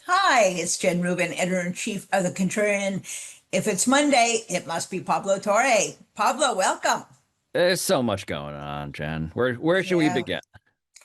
Hi, it's Jen Rubin, editor-in-chief of The Contrarian. If it's Monday, it must be Pablo Torre. Pablo, welcome. There's so much going on, Jen. Where should we Yeah. begin?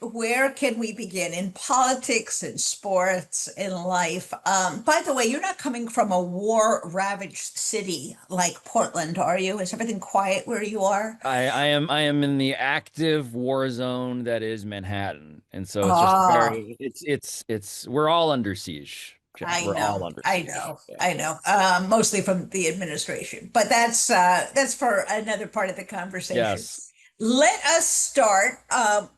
Where can we begin? In politics, in sports, in life. By the way, you're not coming from a war-ravaged city like Portland, are you? Is everything quiet where you are? I am in the active war zone that is Manhattan. And so it's just Ah, very it's we're all under siege, Jen. I We're all know, under I siege. know, Yeah. I know. Mostly from the administration, but that's for another part of the conversation. Yes. Let us start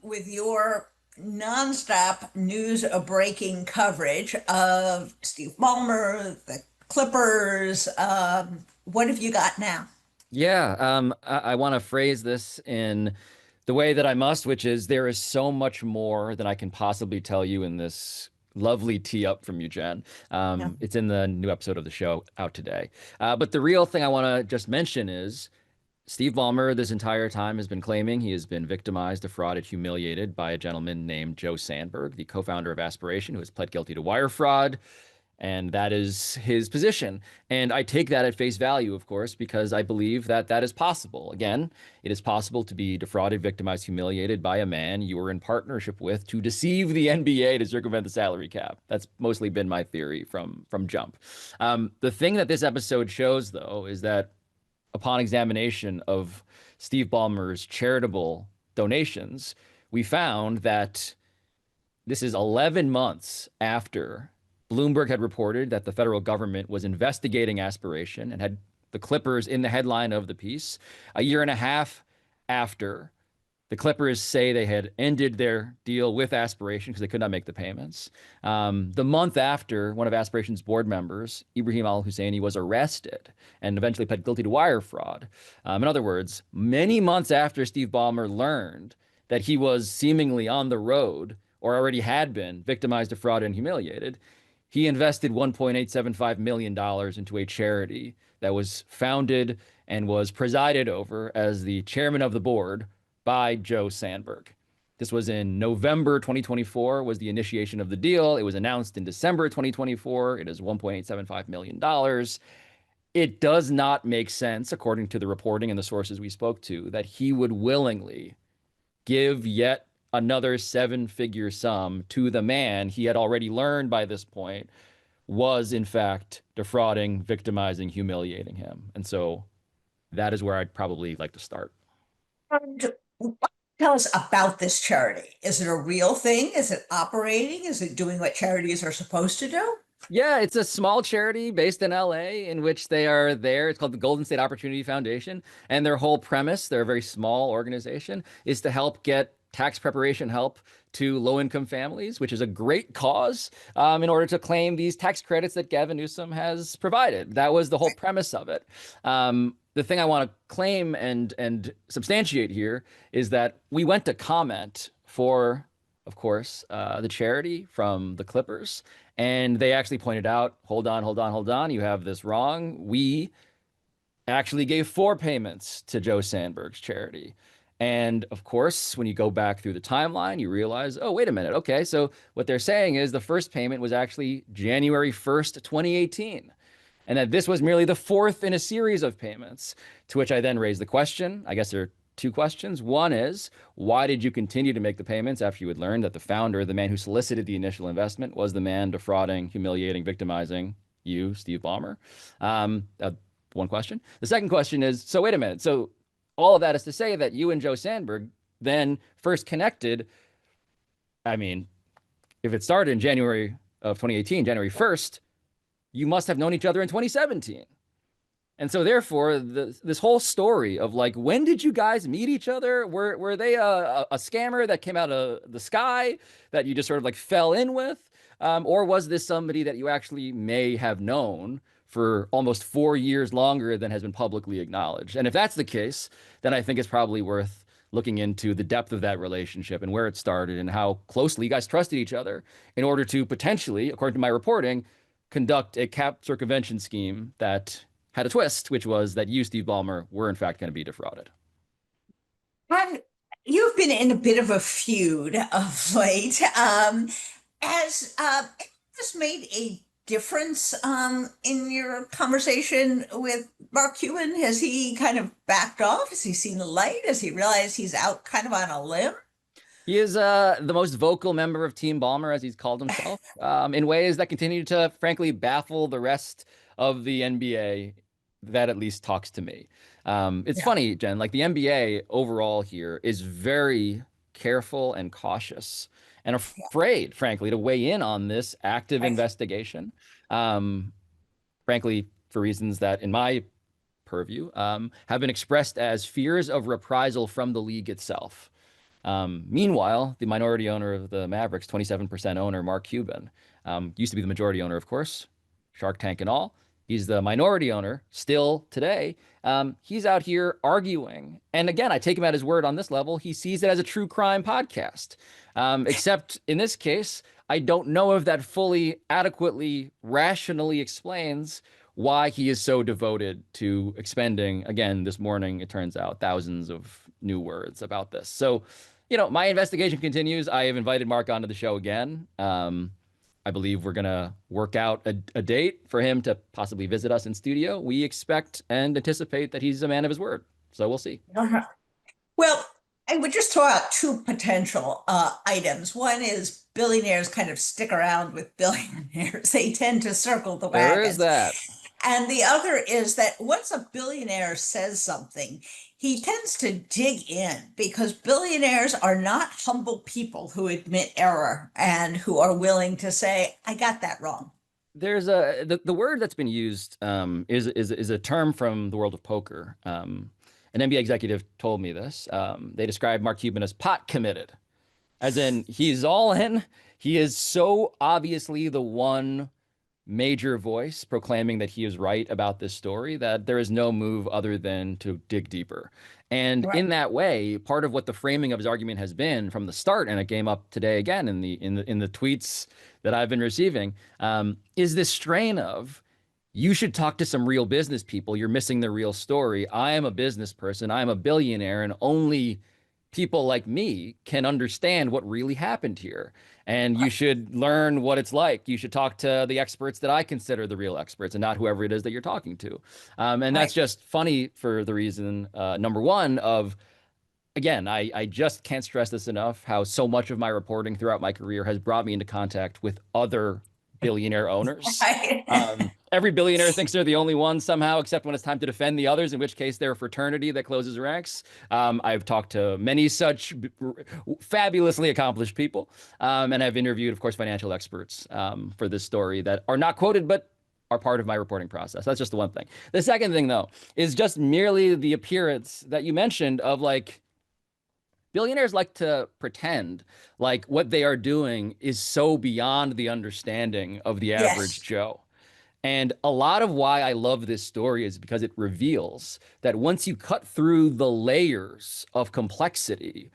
with your nonstop news breaking coverage of Steve Ballmer, the Clippers. What have you got now? Yeah, I want to phrase this in the way that I must, which is there is so much more than I can possibly tell you in this lovely tee up from you, Jen. Yeah. It's in the new episode of the show out today. But the real thing I want to just mention is Steve Ballmer, this entire time, has been claiming he has been victimized, defrauded, humiliated by a gentleman named Joe Sandberg, the co-founder of Aspiration, who has pled guilty to wire fraud. And that is his position. And I take that at face value, of course, because I believe that that is possible. Again, it is possible to be defrauded, victimized, humiliated by a man you were in partnership with to deceive the NBA to circumvent the salary cap. That's mostly been my theory from jump. The thing that this episode shows, though, is that upon examination of Steve Ballmer's charitable donations, we found that this is 11 months after Bloomberg had reported that the federal government was investigating Aspiration and had the Clippers in the headline of the piece. A year and a half after the Clippers say they had ended their deal with Aspiration because they could not make the payments. The month after, one of Aspiration's board members, Ibrahim Al Husseini, was arrested and eventually pled guilty to wire fraud. In other words, many months after Steve Ballmer learned that he was seemingly on the road or already had been victimized, defrauded, and humiliated, he invested $1.875 million into a charity that was founded and was presided over as the chairman of the board by Joe Sandberg. This was in November 2024 was the initiation of the deal. It was announced in December 2024. It is $1.875 million. It does not make sense, according to the reporting and the sources we spoke to, that he would willingly give yet another seven-figure sum to the man he had already learned by this point was in fact defrauding, victimizing, humiliating him. And so that is where I'd probably like to start. And what- Tell us about this charity. Is it a real thing? Is it operating? Is it doing what charities are supposed to do? Yeah, it's a small charity based in LA in which they are there. It's called the Golden State Opportunity Foundation. And their whole premise, they're a very small organization, is to help get tax preparation help to low income families, which is a great cause in order to claim these tax credits that Gavin Newsom has provided. That was the whole premise of it. The thing I want to claim and substantiate here is that we went to comment for, of course, the charity from the Clippers. And they actually pointed out, hold on, hold on, hold on, you have this wrong. We actually gave four payments to Joe Sandberg's charity. And of course, when you go back through the timeline, you realize, oh, wait a minute. Okay, so what they're saying is the first payment was actually January 1st, 2018. And that this was merely the fourth in a series of payments. To which I then raised the question. I guess there are two questions. One is, why did you continue to make the payments after you had learned that the founder, the man who solicited the initial investment, was the man defrauding, humiliating, victimizing you, Steve Ballmer? One question. The second question is, so wait a minute. So all of that is to say that you and Joe Sandberg then first connected. I mean, if it started in January of 2018, January 1st, you must have known each other in 2017. And so, therefore, this whole story of like, when did you guys meet each other? Were they a scammer that came out of the sky that you just sort of like fell in with? Or was this somebody that you actually may have known for almost 4 years longer than has been publicly acknowledged? And if that's the case, then I think it's probably worth looking into the depth of that relationship and where it started and how closely you guys trusted each other in order to potentially, according to my reporting, conduct a cap circumvention scheme that had a twist, which was that you, Steve Ballmer, were in fact going to be defrauded. And you've been in a bit of a feud of late. As this made a difference in your conversation with Mark Cuban? Has he kind of backed off? Has he seen the light? Has he realized he's out kind of on a limb? He is the most vocal member of Team Balmer, as he's called himself, in ways that continue to, frankly, baffle the rest of the NBA that at least talks to me. It's Yeah, funny, Jen, like the NBA overall here is very careful and cautious and yeah, afraid, frankly, to weigh in on this active right, investigation. Um, frankly, for reasons that, in my purview, have been expressed as fears of reprisal from the league itself. Meanwhile, the minority owner of the Mavericks, 27% owner, Mark Cuban, used to be the majority owner, of course, Shark Tank and all. He's the minority owner still today. He's out here arguing. And again, I take him at his word on this level. He sees it as a true crime podcast. Except in this case, I don't know if that fully, adequately, rationally explains why he is so devoted to expending, again, this morning, it turns out, thousands of new words about this. So, my investigation continues. I have invited Mark onto the show again. I believe we're going to work out a date for him to possibly visit us in studio. We expect and anticipate that he's a man of his word. So we'll see. uh-huh. Well, I would just throw out two potential items. One is billionaires kind of stick around with billionaires. They tend to circle the There is wagons. that. And the other is that once a billionaire says something, he tends to dig in because billionaires are not humble people who admit error and who are willing to say, I got that wrong. There's the word that's been used is a term from the world of poker. An NBA executive told me this. They described Mark Cuban as pot committed, as in he's all in. He is so obviously the one major voice proclaiming that he is right about this story that there is no move other than to dig deeper. And Right. in that way, part of what the framing of his argument has been from the start, and it came up today again in the tweets that I've been receiving, is this strain of you should talk to some real business people. You're missing the real story. I am a business person. I am a billionaire, and only people like me can understand what really happened here. And you should learn what it's like. You should talk to the experts that I consider the real experts and not whoever it is that you're talking to. And that's Right. just funny for the reason, number one, of again, I just can't stress this enough how so much of my reporting throughout my career has brought me into contact with other billionaire owners. Right. Every billionaire thinks they're the only one somehow, except when it's time to defend the others, in which case they're a fraternity that closes ranks. I've talked to many such fabulously accomplished people, and I've interviewed, of course, financial experts for this story that are not quoted, but are part of my reporting process. That's just the one thing. The second thing, though, is just merely the appearance that you mentioned of like billionaires like to pretend like what they are doing is so beyond the understanding of the average Yes. Joe. And a lot of why I love this story is because it reveals that once you cut through the layers of complexity,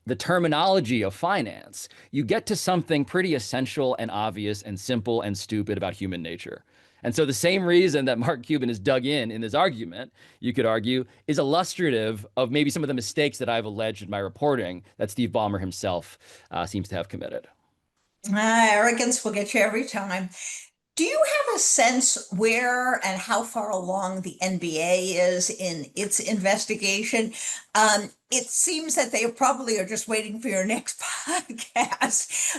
the terminology of finance, you get to something pretty essential and obvious and simple and stupid about human nature. And so the same reason that Mark Cuban is dug in this argument, you could argue, is illustrative of maybe some of the mistakes that I've alleged in my reporting that Steve Ballmer himself seems to have committed. Arrogance will get you every time. Do you have a sense where and how far along the NBA is in its investigation? It seems that they probably are just waiting for your next podcast.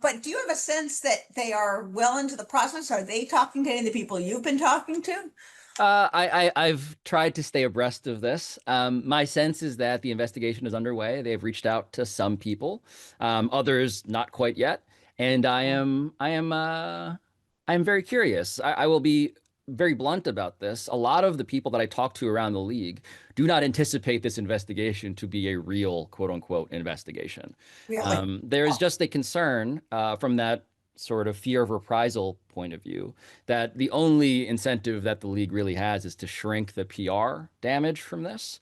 But do you have a sense that they are well into the process? Are they talking to any of the people you've been talking to? I've tried to stay abreast of this. My sense is that the investigation is underway. They've reached out to some people, others not quite yet, and I am very curious. I will be very blunt about this. A lot of the people that I talk to around the league do not anticipate this investigation to be a real quote unquote investigation. Really? There is just a concern from that sort of fear of reprisal point of view that the only incentive that the league really has is to shrink the PR damage from this.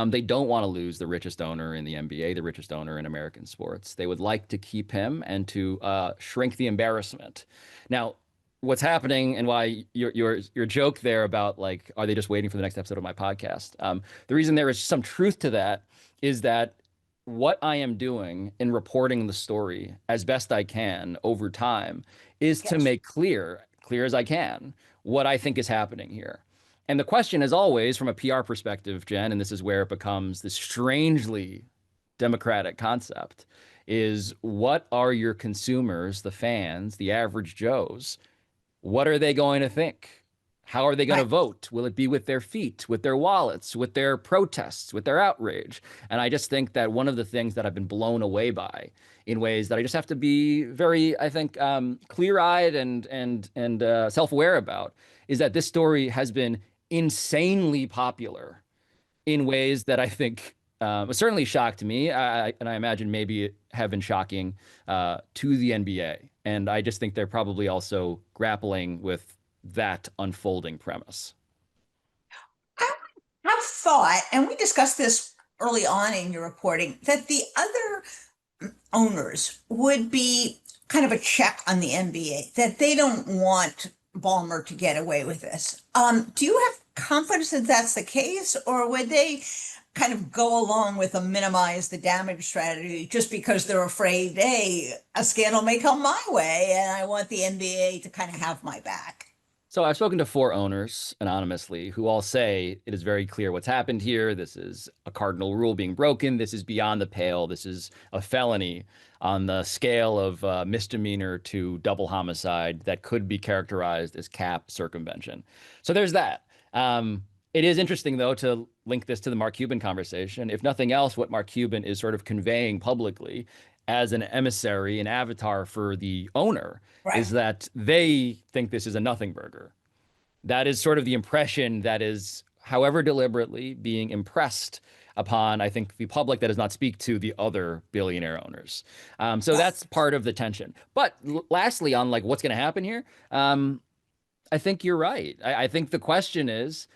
They don't want to lose the richest owner in the NBA, the richest owner in American sports. They would like to keep him and to shrink the embarrassment. Now, what's happening and why your joke there about like, are they just waiting for the next episode of my podcast? The reason there is some truth to that is that what I am doing in reporting the story as best I can over time is to Yes. make clear as I can, what I think is happening here. And the question is always from a PR perspective, Jen, and this is where it becomes this strangely democratic concept, is what are your consumers, the fans, the average Joes, what are they going to think? How are they going to Right. vote? Will it be with their feet, with their wallets, with their protests, with their outrage? And I just think that one of the things that I've been blown away by in ways that I just have to be very, I think, clear-eyed and self-aware about is that this story has been insanely popular in ways that I think certainly shocked me, and I imagine maybe have been shocking to the NBA. And I just think they're probably also grappling with that unfolding premise. I have thought, and we discussed this early on in your reporting, that the other owners would be kind of a check on the NBA, that they don't want Balmer to get away with this. Do you have confidence that that's the case, or would they kind of go along with a minimize the damage strategy just because they're afraid, hey, a scandal may come my way and I want the NBA to kind of have my back? So I've spoken to four owners anonymously who all say it is very clear what's happened here. This is a cardinal rule being broken. This is beyond the pale. This is a felony on the scale of misdemeanor to double homicide that could be characterized as cap circumvention. So there's that. It is interesting, though, to link this to the Mark Cuban conversation. If nothing else, what Mark Cuban is sort of conveying publicly as an emissary, an avatar for the owner, Right. is that they think this is a nothing burger. That is sort of the impression that is, however deliberately, being impressed upon, I think, the public that does not speak to the other billionaire owners. So Yes. that's part of the tension. But lastly, on like what's going to happen here, I think you're right. I think the question is,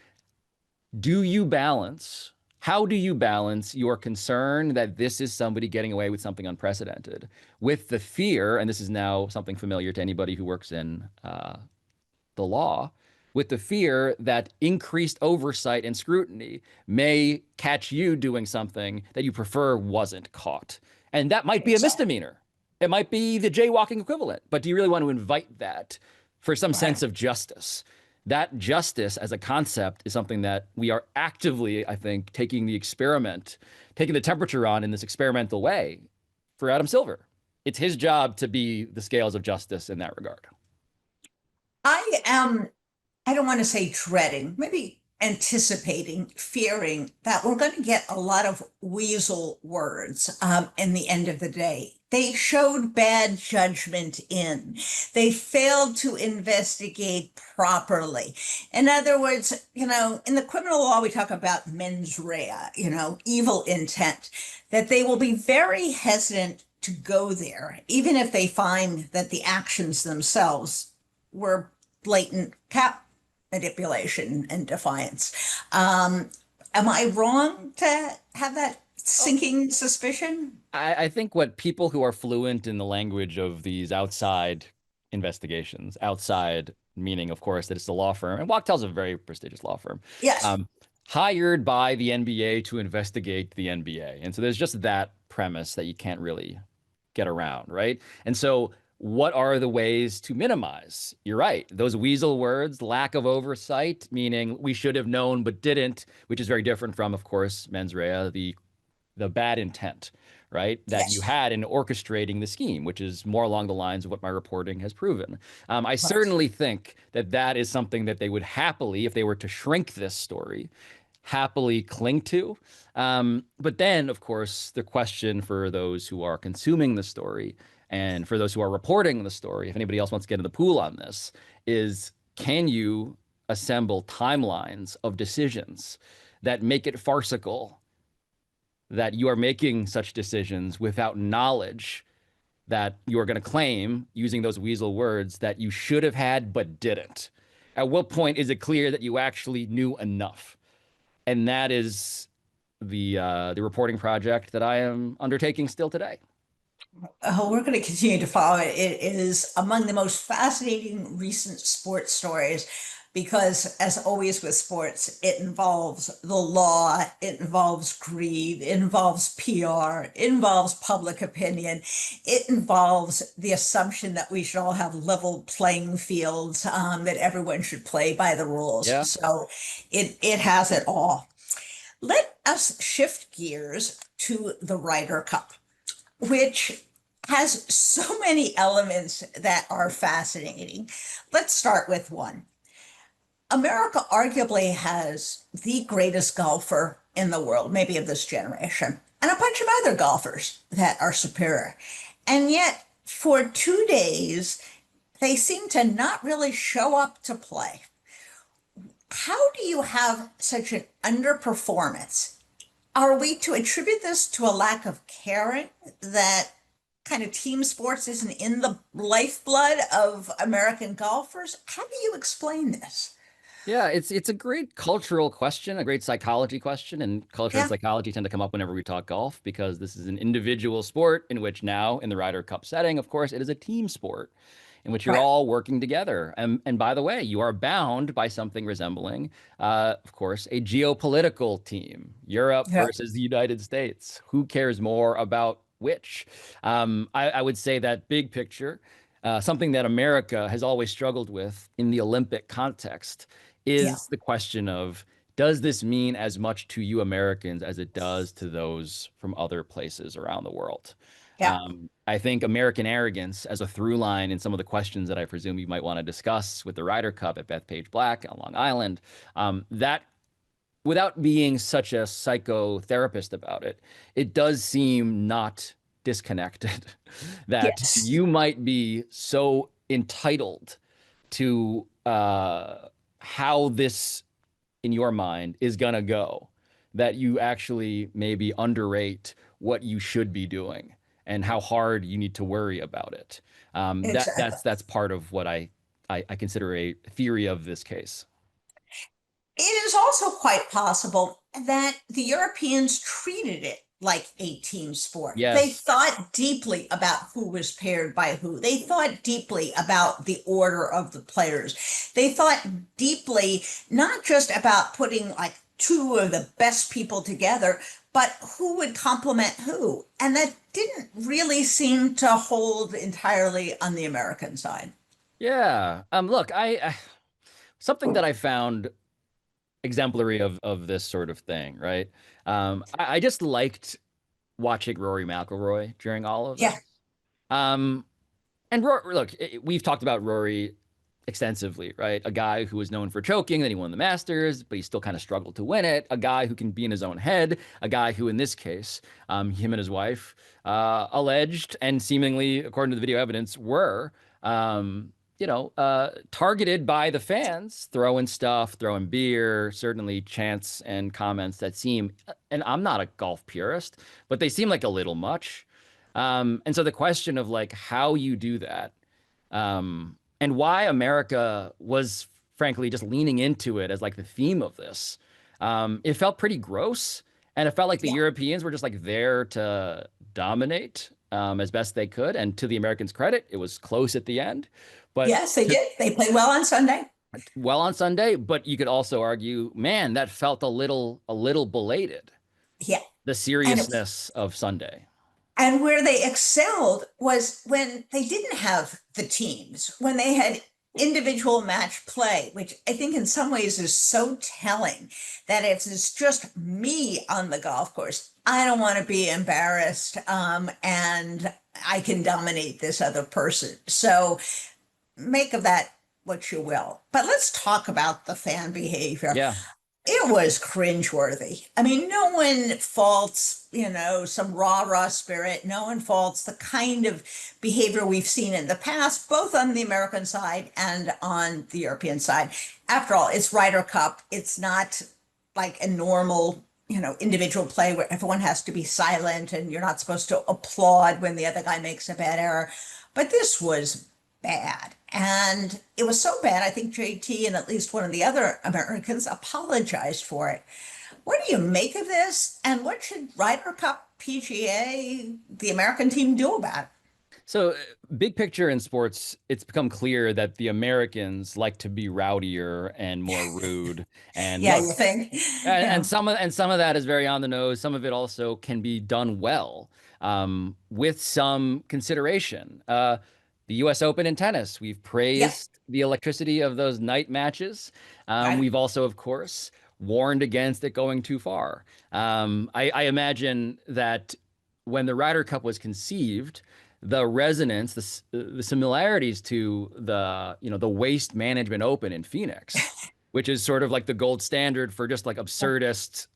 do you balance? How do you balance your concern that this is somebody getting away with something unprecedented with the fear, and this is now something familiar to anybody who works in the law, with the fear that increased oversight and scrutiny may catch you doing something that you prefer wasn't caught. And that might be a Exactly. misdemeanor. It might be the jaywalking equivalent. But do you really want to invite that for some sense Right. of justice? That justice as a concept is something that we are actively, I think, taking the experiment, taking the temperature on in this experimental way for Adam Silver. It's his job to be the scales of justice in that regard. I am, I don't want to say dreading, maybe anticipating, fearing that we're going to get a lot of weasel words in the end of the day. They showed bad judgment in. They failed to investigate properly. In other words, in the criminal law, we talk about mens rea, evil intent, that they will be very hesitant to go there, even if they find that the actions themselves were blatant cap manipulation and defiance. Am I wrong to have that sinking suspicion? I think what people who are fluent in the language of these outside investigations, outside meaning, of course, that it's a law firm, and Wachtell's a very prestigious law firm, Yes. um, hired by the NBA to investigate the NBA. And so there's just that premise that you can't really get around, right? And so what are the ways to minimize? You're right. Those weasel words, lack of oversight, meaning we should have known but didn't, which is very different from, of course, mens rea, the bad intent, right? That you Yes. had in orchestrating the scheme, which is more along the lines of what my reporting has proven. I Right. certainly think that that is something that they would happily, if they were to shrink this story, happily cling to. But then, of course, the question for those who are consuming the story and for those who are reporting the story, if anybody else wants to get in the pool on this, is can you assemble timelines of decisions that make it farcical that you are making such decisions without knowledge that you are going to claim using those weasel words that you should have had but didn't? At what point is it clear that you actually knew enough? And that is the reporting project that I am undertaking still today. Oh, we're going to continue to follow it. It is among the most fascinating recent sports stories. because as always with sports, it involves the law, it involves greed, it involves PR, it involves public opinion, it involves the assumption that we should all have level playing fields, that everyone should play by the rules. Yeah. So it has it all. Let us shift gears to the Ryder Cup, which has so many elements that are fascinating. Let's start with one. America arguably has the greatest golfer in the world, maybe of this generation, and a bunch of other golfers that are superior. And yet, for 2 days, they seem to not really show up to play. How do you have such an underperformance? Are we to attribute this to a lack of caring that kind of team sports isn't in the lifeblood of American golfers? How do you explain this? Yeah, it's a great cultural question, a great psychology question, and culture and Yeah, psychology tend to come up whenever we talk golf because this is an individual sport in which now in the Ryder Cup setting, of course, it is a team sport in which you're right. all working together. And by the way, you are bound by something resembling, of course, a geopolitical team, Europe Yeah. versus the United States. Who cares more about which? I would say that big picture, something that America has always struggled with in the Olympic context Yeah. is the question of does this mean as much to you Americans as it does to those from other places around the world? Yeah. I think American arrogance as a through line in some of the questions that I presume you might want to discuss with the Ryder Cup at Bethpage Black on Long Island, that without being such a psychotherapist about it, it does seem not disconnected that Yes. you might be so entitled to how this in your mind is going to go that you actually maybe underrate what you should be doing and how hard you need to worry about it. Exactly. That's part of what I consider a theory of this case. It is also quite possible that the Europeans treated it like a team sport. They Yes. thought deeply about who was paired by who. They thought deeply about the order of the players. They thought deeply not just about putting like two of the best people together, but who would complement who. And that didn't really seem to hold entirely on the American side. Yeah. Look, I something that I found exemplary of this sort of thing, right? I just liked watching Rory McIlroy during all of this. Yeah, Um, and Rory, look, we've talked about Rory extensively, right? A guy who was known for choking, then he won the Masters, but he still kind of struggled to win it. A guy who can be in his own head. A guy who, in this case, him and his wife alleged and seemingly, according to the video evidence, were, targeted by the fans, throwing stuff, throwing beer, certainly chants and comments that seem, and I'm not a golf purist, but they seem like a little much. And so the question of like how you do that, and why America was frankly just leaning into it as like the theme of this, it felt pretty gross, and it felt like the yeah. Europeans were just like there to dominate as best they could. And to the Americans' credit, it was close at the end, but Yes, they to, did. They played well on Sunday. well on Sunday. But you could also argue, man, that felt a little belated. Yeah. The And seriousness of Sunday. where they excelled was when they didn't have the teams, when they had individual match play, which I think in some ways is so telling that if it's just me on the golf course, I don't want to be embarrassed, and I can dominate this other person. So make of that what you will. But let's talk about the fan behavior. Yeah, It was cringeworthy. I mean, no one faults, some rah-rah spirit. No one faults the kind of behavior we've seen in the past, both on the American side and on the European side. After all, it's Ryder Cup. It's not like a normal, individual play where everyone has to be silent and you're not supposed to applaud when the other guy makes a bad error. But this was bad. And it was so bad, I think JT and at least one of the other Americans apologized for it. What do you make of this? And what should Ryder Cup, PGA, the American team do about it? So, big picture in sports, it's become clear that the Americans like to be rowdier and more rude. And Yeah, look, you think? and Yeah. some of that is very on the nose. Some of it also can be done well, with some consideration. The U.S. Open in tennis, we've Yep. praised the electricity of those night matches. Right. We've also, of course, warned against it going too far. I imagine that when the Ryder Cup was conceived, the resonance, the similarities to the Waste Management Open in Phoenix, which is sort of like the gold standard for just like absurdist,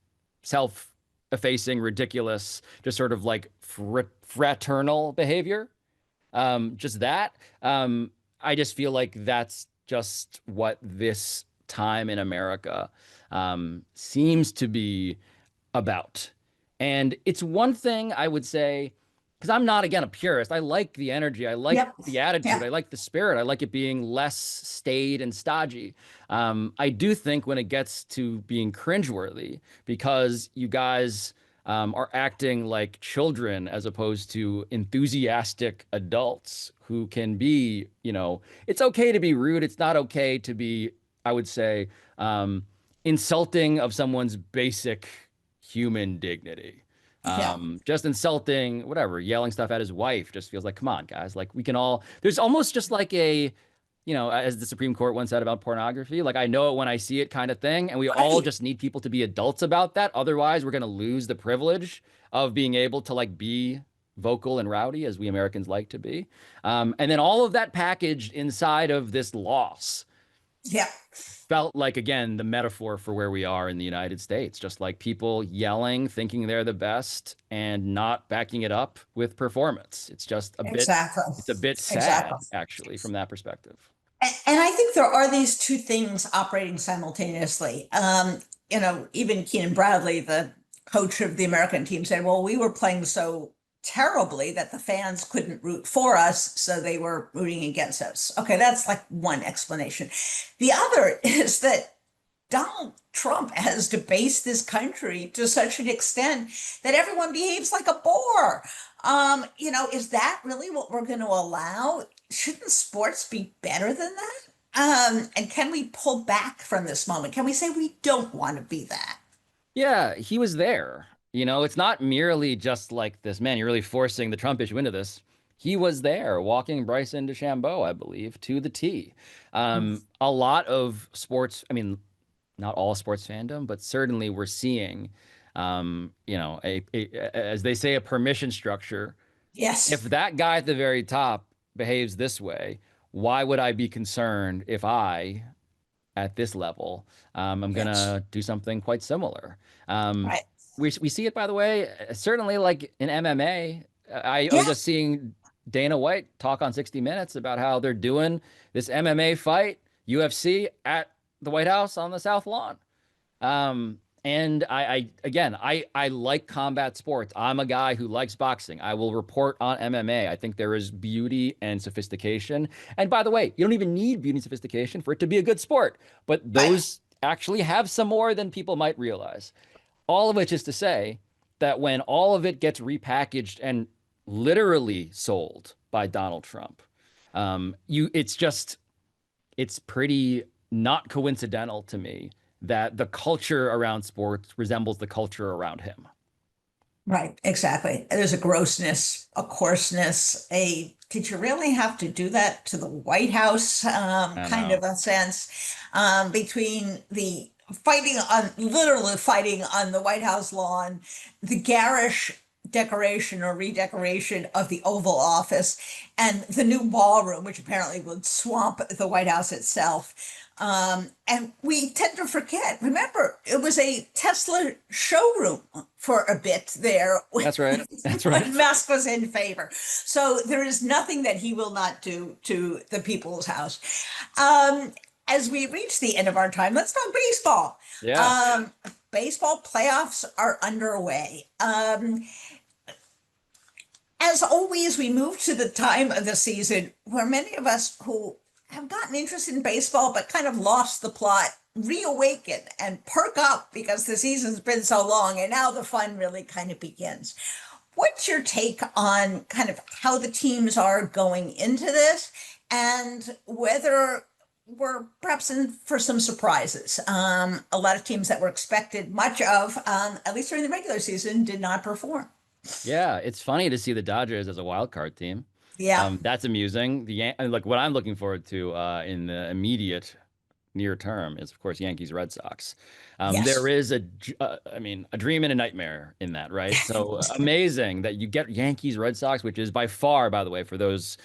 self-effacing, ridiculous, just sort of like fraternal behavior. Just that. I just feel like that's just what this time in America seems to be about. And it's one thing I would say, because I'm not, again, a purist. I like the energy. I like Yep. the attitude. Yeah. I like the spirit. I like it being less staid and stodgy. I do think when it gets to being cringeworthy, because you guys are acting like children as opposed to enthusiastic adults who can be, it's okay to be rude. It's not okay to be, I would say, insulting of someone's basic human dignity. Yeah. Just insulting, whatever, yelling stuff at his wife just feels like, come on, guys. Like we can all, there's almost just like a, as the Supreme Court once said about pornography, like I know it when I see it kind of thing. And we all Right. just need people to be adults about that. Otherwise, we're going to lose the privilege of being able to like be vocal and rowdy as we Americans like to be. And then all of that packaged inside of this loss Yeah. felt like, again, the metaphor for where we are in the United States, just like people yelling, thinking they're the best and not backing it up with performance. Exactly. It's a bit Exactly. sad actually from that perspective. And I think there are these two things operating simultaneously. Even Keenan Bradley, the coach of the American team, said, well, we were playing so terribly that the fans couldn't root for us, so they were rooting against us. Okay, that's like one explanation. The other is that Donald Trump has debased this country to such an extent that everyone behaves like a bore. Is that really what we're going to allow? Shouldn't sports be better than that? And can we pull back from this moment? Can we say we don't want to be that? Yeah, he was there. It's not merely just like this, man, you're really forcing the Trump issue into this. He was there walking Bryson DeChambeau, I believe, to the tee. A lot of sports, I mean, not all sports fandom, but certainly we're seeing, as they say, a permission structure. If Yes. that guy at the very top behaves this way, why would I be concerned if I, at this level, I'm Yes. gonna do something quite similar? Um, Right. we see it, by the way, certainly like in MMA. I was Yeah. just seeing Dana White talk on 60 Minutes about how they're doing this MMA fight, UFC, at the White House on the South Lawn. And I like combat sports. I'm a guy who likes boxing. I will report on MMA. I think there is beauty and sophistication. And by the way, you don't even need beauty and sophistication for it to be a good sport, but Right. those actually have some more than people might realize. All of which is to say that when all of it gets repackaged and literally sold by Donald Trump, it's pretty not coincidental to me that the culture around sports resembles the culture around him. Right, exactly. There's a grossness, a coarseness, did you really have to do that to the White House I kind know. of a sense between the literally fighting on the White House lawn, the garish decoration or redecoration of the Oval Office, and the new ballroom, which apparently would swamp the White House itself. And we tend to forget. Remember, it was a Tesla showroom for a bit there when, That's right. That's when right. Musk was in favor. So there is nothing that he will not do to the people's house. As we reach the end of our time, let's talk baseball. Yeah. Um, Baseball playoffs are underway. As always, we move to the time of the season where many of us who have gotten interested in baseball but kind of lost the plot reawaken and perk up because the season's been so long and now the fun really kind of begins. what's your take on kind of how the teams are going into this and whether we're perhaps in for some surprises? A lot of teams that were expected much of, at least during the regular season, did not perform. Yeah, it's funny to see the Dodgers as a wild card team. Yeah. That's amusing. Look, what I'm looking forward to in the immediate near term is, of course, Yankees Red Sox. There Yes. is I mean, a dream and a nightmare in that, right? So amazing that you get Yankees Red Sox, which is by far, by the way, for those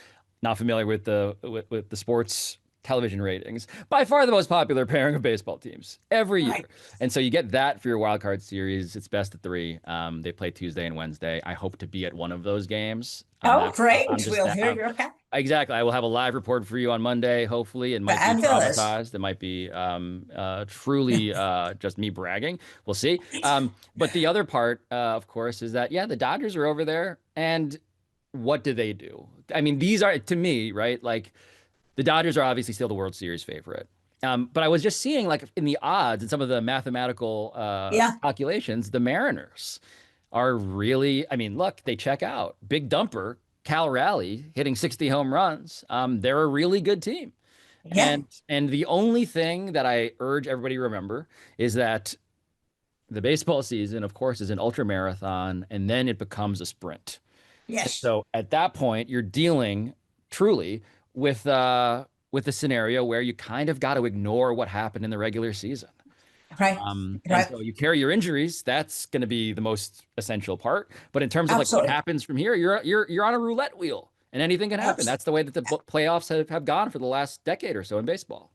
not familiar with with the sports television ratings, by far the most popular pairing of baseball teams every year. Right. And so you get that for your wild card series. It's best of three. They play Tuesday and Wednesday. I hope to be at one of those games. Oh, I'm great. just We'll hear your account. exactly. I will have a live report for you on Monday. Hopefully, it might be Fabulous. dramatized. It might be truly just me bragging. We'll see. But the other part, of course, is that yeah, the Dodgers are over there, and what do they do? I mean, these are to me, right? Like the Dodgers are obviously still the World Series favorite. But I was just seeing like in the odds and some of the mathematical Yeah. calculations, the Mariners are really, I mean, look, they check out. Big dumper, Cal Raleigh hitting 60 home runs. They're a really good team. Yeah. And the only thing that I urge everybody to remember is that the baseball season, of course, is an ultra marathon, and then it becomes a sprint. And Yes. so at that point, you're dealing truly with a scenario where you kind of got to ignore what happened in the regular season. Right. And Right. so you carry your injuries. That's going to be the most essential part. But in terms of like what Absolutely. happens from here, you're on a roulette wheel, and anything can happen. Absolutely. That's the way that the playoffs have gone for the last decade or so in baseball.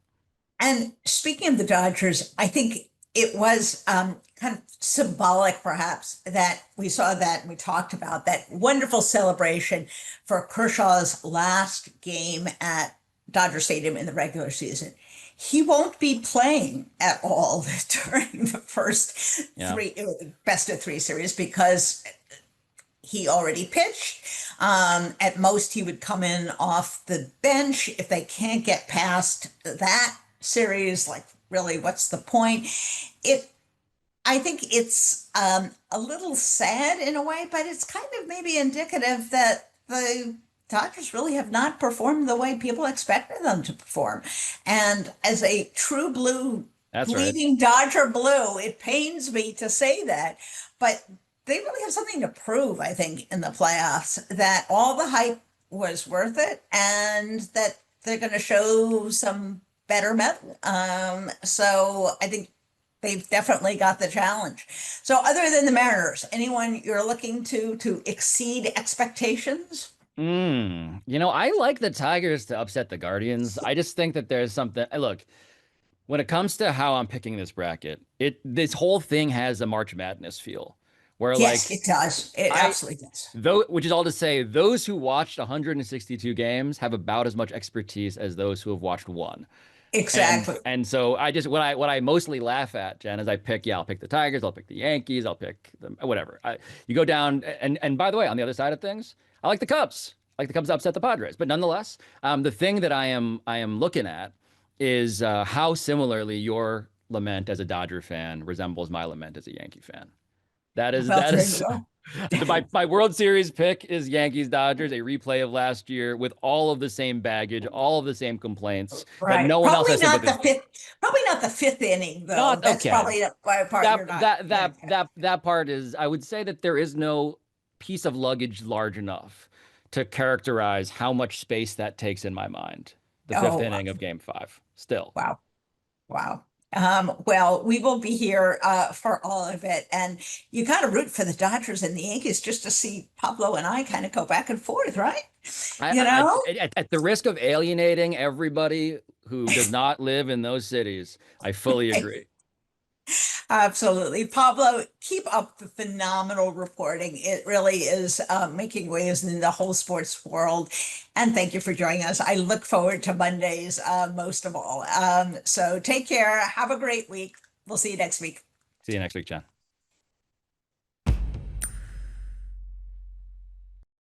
And speaking of the Dodgers, I think it was kind of symbolic, perhaps, that we saw that and we talked about that wonderful celebration for Kershaw's last game at Dodger Stadium in the regular season. He won't be playing at all during the first Yeah, three best of three series because he already pitched. At most, he would come in off the bench. If they can't get past that series, like really, what's the point? It, I think it's a little sad in a way, but it's kind of maybe indicative that the Dodgers really have not performed the way people expected them to perform. And as a true blue, that's right. bleeding Dodger blue, it pains me to say that, but they really have something to prove, I think, in the playoffs that all the hype was worth it and that they're going to show some better metal. So I think they've definitely got the challenge. So other than the Mariners, anyone you're looking to exceed expectations? I like the Tigers to upset the Guardians. I just think that there's something. Look, when it comes to how I'm picking this bracket, this whole thing has a March Madness feel, where Yes, like it does. It I absolutely does. though, which is all to say, those who watched 162 games have about as much expertise as those who have watched one. Exactly. And so I just what I mostly laugh at, Jen, is I pick yeah I'll pick the Tigers, I'll pick the Yankees, I'll pick them, whatever. You go down and by the way, on the other side of things, I like the Cubs. I like the Cubs to upset the Padres, but nonetheless, the thing that I am looking at is how similarly your lament as a Dodger fan resembles my lament as a Yankee fan. That is Well, that there you is go. my World Series pick is Yankees Dodgers, a replay of last year with all of the same baggage, all of the same complaints that Right. no one else Probably has not sympathy the for. fifth, probably not the fifth inning, though. Not That's okay. probably the part That you're not that gonna that get. that part is I would say that there is no piece of luggage large enough to characterize how much space that takes in my mind. The fifth Oh, inning of game five. Still. wow. Wow. Well, we will be here for all of it. And you got to root for the Dodgers and the Yankees just to see Pablo and I kind of go back and forth, right? You know? At the risk of alienating everybody who does not live in those cities, I fully agree. Absolutely. Pablo, keep up the phenomenal reporting. It really is making waves in the whole sports world. And thank you for joining us. I look forward to Mondays most of all. So take care. Have a great week. We'll see you next week. See you next week, John.